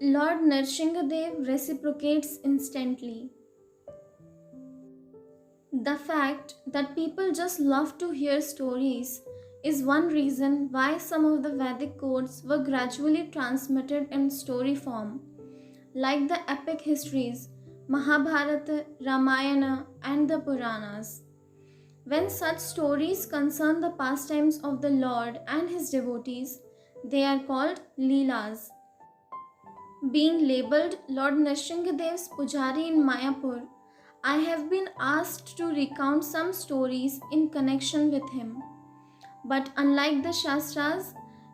Lord Nrsingadev reciprocates instantly. The fact that people just love to hear stories is one reason why some of the Vedic codes were gradually transmitted in story form, like the epic histories Mahabharata, Ramayana, and the Puranas. When such stories concern the pastimes of the Lord and his devotees, they are called Leelas. Being labeled Lord Nrsingadev's Pujari in Mayapur, I have been asked to recount some stories in connection with him. But unlike the Shastras,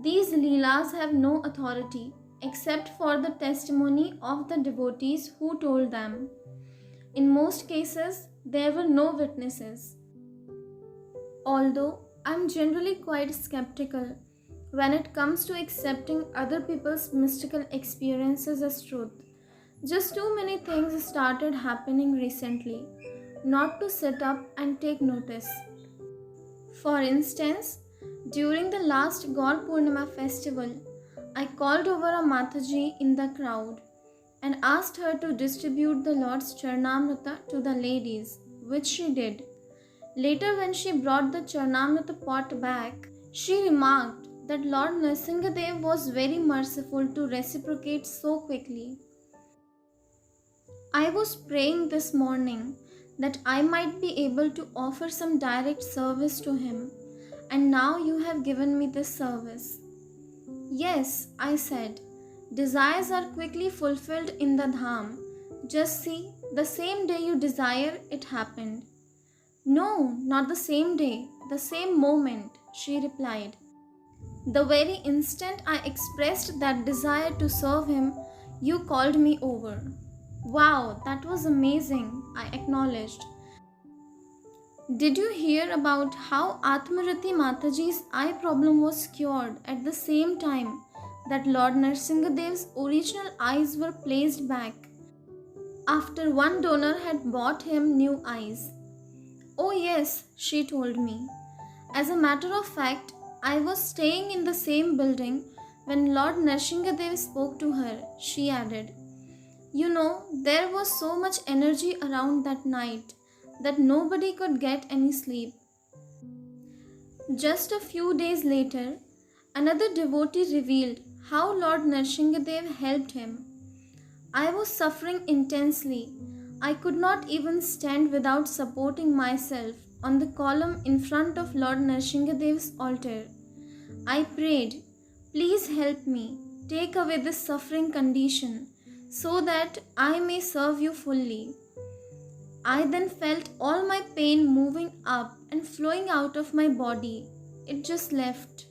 these Leelas have no authority except for the testimony of the devotees who told them. In most cases, there were no witnesses. Although I'm generally quite skeptical when it comes to accepting other people's mystical experiences as truth. Just too many things started happening recently, not to sit up and take notice. For instance, during the last Gaur Purnima festival, I called over a Mataji in the crowd and asked her to distribute the Lord's Charnamrita to the ladies, which she did. Later, when she brought the Charnamrita pot back, she remarked that Lord Nrsingadev was very merciful to reciprocate so quickly. I was praying this morning that I might be able to offer some direct service to him, and now you have given me this service. Yes, I said, desires are quickly fulfilled in the Dham. Just see, the same day you desire, it happened. No, not the same day, the same moment, she replied. The very instant I expressed that desire to serve him, you called me over. Wow, that was amazing, I acknowledged. Did you hear about how Atmarati Mataji's eye problem was cured at the same time that Lord Nrsingadev's original eyes were placed back after one donor had bought him new eyes? Oh, yes, she told me. As a matter of fact, I was staying in the same building when Lord Nrsingadev spoke to her, she added. You know, there was so much energy around that night that nobody could get any sleep. Just a few days later, another devotee revealed how Lord Nrsingadev helped him. I was suffering intensely. I could not even stand without supporting myself on the column in front of Lord Nrsingadev's altar. I prayed, please help me, take away this suffering condition so that I may serve you fully. I then felt all my pain moving up and flowing out of my body. It just left.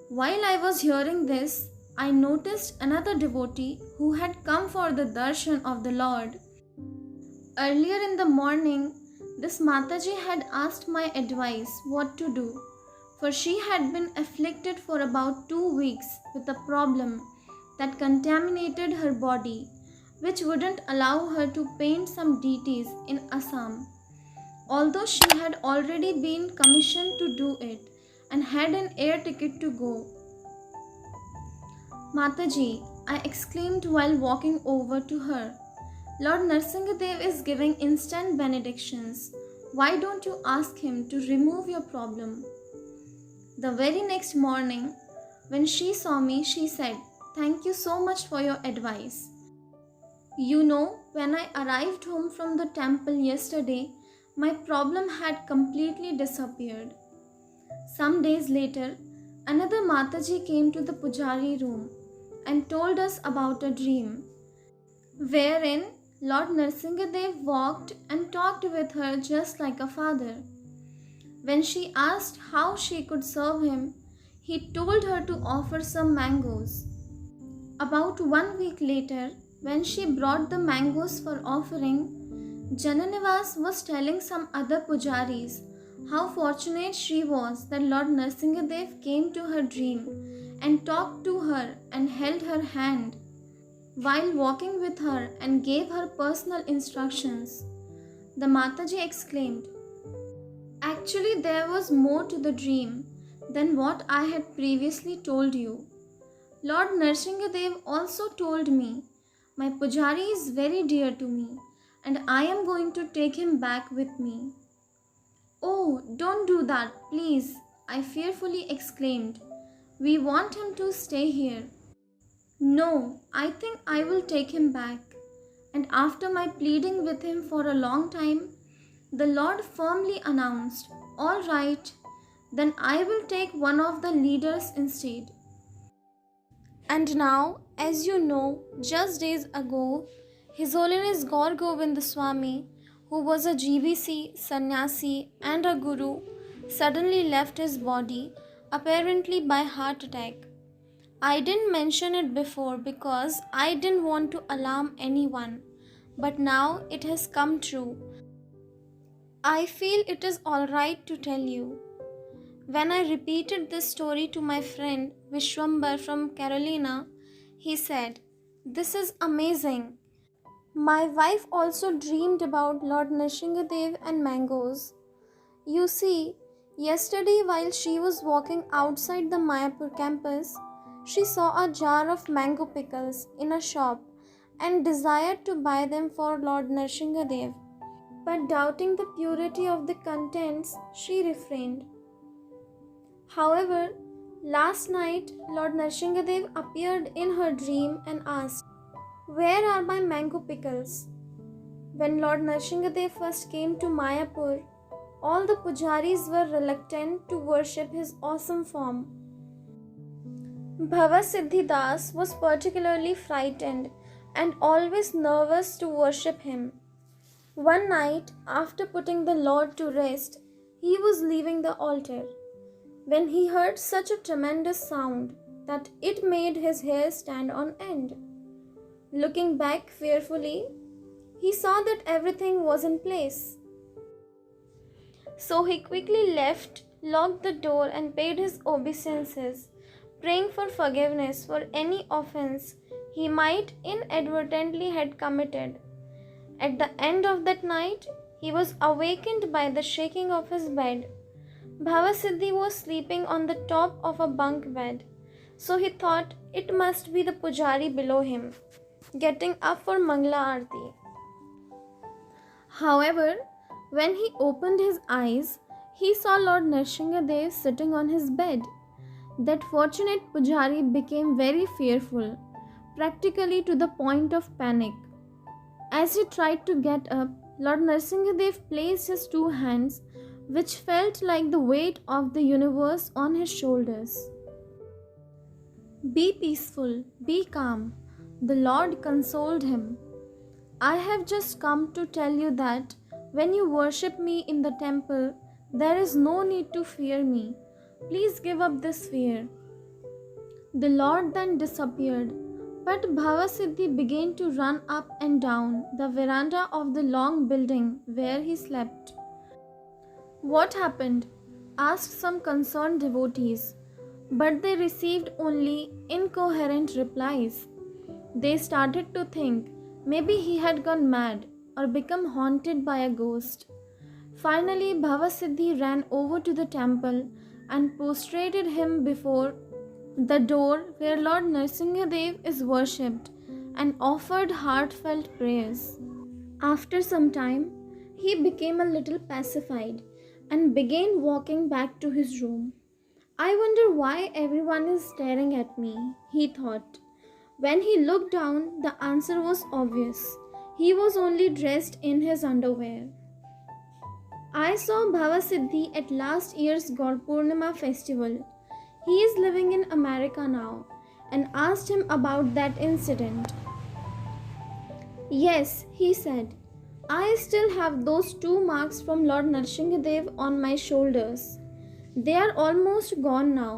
While I was hearing this, I noticed another devotee who had come for the darshan of the Lord. Earlier in the morning, this Mataji had asked my advice what to do, for she had been afflicted for about 2 weeks with a problem that contaminated her body, which wouldn't allow her to paint some deities in Assam. Although she had already been commissioned to do it and had an air ticket to go. Mataji, I exclaimed while walking over to her, Lord Nrsingadev is giving instant benedictions. Why don't you ask him to remove your problem? The very next morning, when she saw me, she said, Thank you so much for your advice. You know, when I arrived home from the temple yesterday, my problem had completely disappeared. Some days later, another Mataji came to the Pujari room and told us about a dream, wherein Lord Nrsingadev walked and talked with her just like a father. When she asked how she could serve him, he told her to offer some mangoes. About 1 week later, when she brought the mangoes for offering, Jananivas was telling some other pujaris how fortunate she was that Lord Nrsingadev came to her dream and talked to her and held her hand while walking with her and gave her personal instructions. The Mataji exclaimed, Actually, there was more to the dream than what I had previously told you. Lord Narsingadev also told me, my Pujari is very dear to me and I am going to take him back with me. Oh, don't do that, please, I fearfully exclaimed. We want him to stay here. No, I think I will take him back. And after my pleading with him for a long time, the Lord firmly announced, all right, then I will take one of the leaders instead. And now, as you know, just days ago, His Holiness Gaur Govind Swami, who was a GBC, sannyasi, and a guru, suddenly left his body, apparently by heart attack. I didn't mention it before because I didn't want to alarm anyone, but now it has come true. I feel it is alright to tell you. When I repeated this story to my friend Vishwambar from Carolina, he said, "This is amazing. My wife also dreamed about Lord Nrsingadev and mangoes. You see, yesterday while she was walking outside the Mayapur campus, she saw a jar of mango pickles in a shop and desired to buy them for Lord Nrsingadev. But doubting the purity of the contents, she refrained. However, last night Lord Nrsingadev appeared in her dream and asked, 'Where are my mango pickles?' When Lord Nrsingadev first came to Mayapur, all the pujaris were reluctant to worship his awesome form. Bhava Siddhi Das was particularly frightened and always nervous to worship him. One night, after putting the Lord to rest, he was leaving the altar, when he heard such a tremendous sound that it made his hair stand on end. Looking back fearfully, he saw that everything was in place. So he quickly left, locked the door, and paid his obeisances, praying for forgiveness for any offense he might inadvertently had committed. At the end of that night, he was awakened by the shaking of his bed. Bhavasiddhi was sleeping on the top of a bunk bed, so he thought it must be the pujari below him, getting up for Mangala Aarti. However, when he opened his eyes, he saw Lord Nrsingadev sitting on his bed. That fortunate pujari became very fearful, practically to the point of panic. As he tried to get up, Lord Nrsingadev placed his two hands, which felt like the weight of the universe, on his shoulders. "Be peaceful, be calm," the Lord consoled him. "I have just come to tell you that when you worship me in the temple, there is no need to fear me. Please give up this fear." The Lord then disappeared, but Bhavasiddhi began to run up and down the veranda of the long building where he slept. "What happened?" asked some concerned devotees, but they received only incoherent replies. They started to think maybe he had gone mad or become haunted by a ghost. Finally, Bhavasiddhi ran over to the temple and prostrated him before the door where Lord Nrsingadev is worshipped and offered heartfelt prayers. After some time, he became a little pacified and began walking back to his room. "I wonder why everyone is staring at me," he thought. When he looked down, the answer was obvious. He was only dressed in his underwear. I saw Bhavasiddhi at last year's Gaur Purnima festival. He is living in America now, and asked him about that incident. "Yes," he said, "I still have those 2 marks from Lord Nrsingadev on my shoulders. They are almost gone now,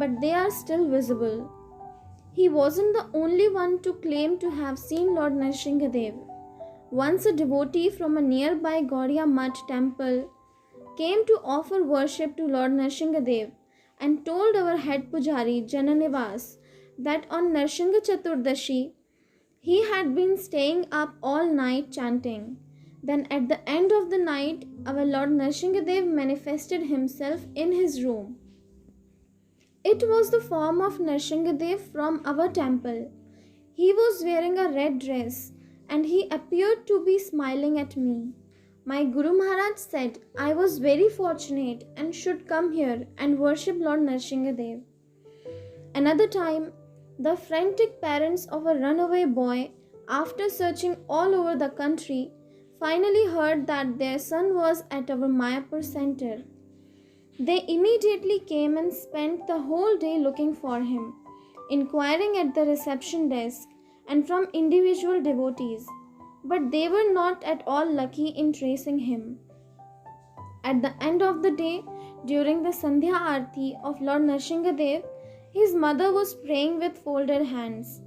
but they are still visible." He wasn't the only one to claim to have seen Lord Nrsingadev. Once a devotee from a nearby Gaudiya Mutt temple came to offer worship to Lord Nrsingadev and told our head pujari Jananivas that on Narsingha Chaturdashi he had been staying up all night chanting. Then at the end of the night, our Lord Nrsingadev manifested himself in his room. It was the form of Narsingadev from our temple. He was wearing a red dress and he appeared to be smiling at me. My Guru Maharaj said I was very fortunate and should come here and worship Lord Narsingadev. Another time, the frantic parents of a runaway boy, after searching all over the country, finally heard that their son was at our Mayapur center. They immediately came and spent the whole day looking for him, inquiring at the reception desk and from individual devotees, but they were not at all lucky in tracing him. At the end of the day, during the Sandhya Aarti of Lord Narsingadev, his mother was praying with folded hands.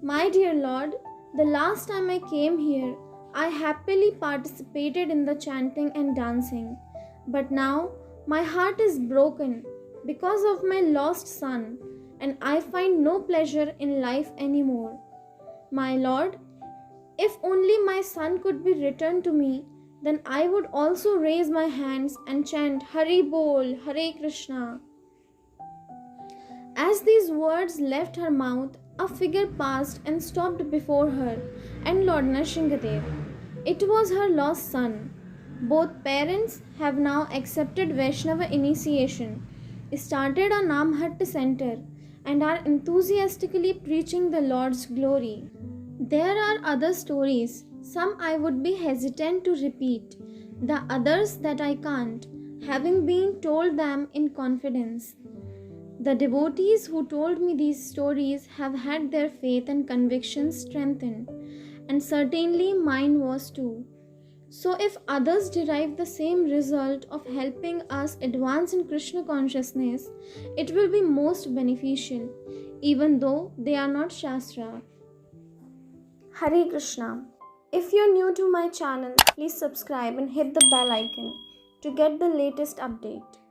My dear Lord, the last time I came here, I happily participated in the chanting and dancing. But now my heart is broken because of my lost son, and I find no pleasure in life anymore. My Lord, if only my son could be returned to me, then I would also raise my hands and chant Hari Bol, Hare Krishna. As these words left her mouth, a figure passed and stopped before her and Lord Narsingadev. It was her lost son. Both parents have now accepted Vaishnava initiation, started a Namhatta center, and are enthusiastically preaching the Lord's glory. There are other stories, some I would be hesitant to repeat, the others that I can't, having been told them in confidence. The devotees who told me these stories have had their faith and convictions strengthened, and certainly mine was too. So, if others derive the same result of helping us advance in Krishna consciousness, it will be most beneficial, even though they are not Shastra. Hare Krishna. If you're new to my channel, please subscribe and hit the bell icon to get the latest update.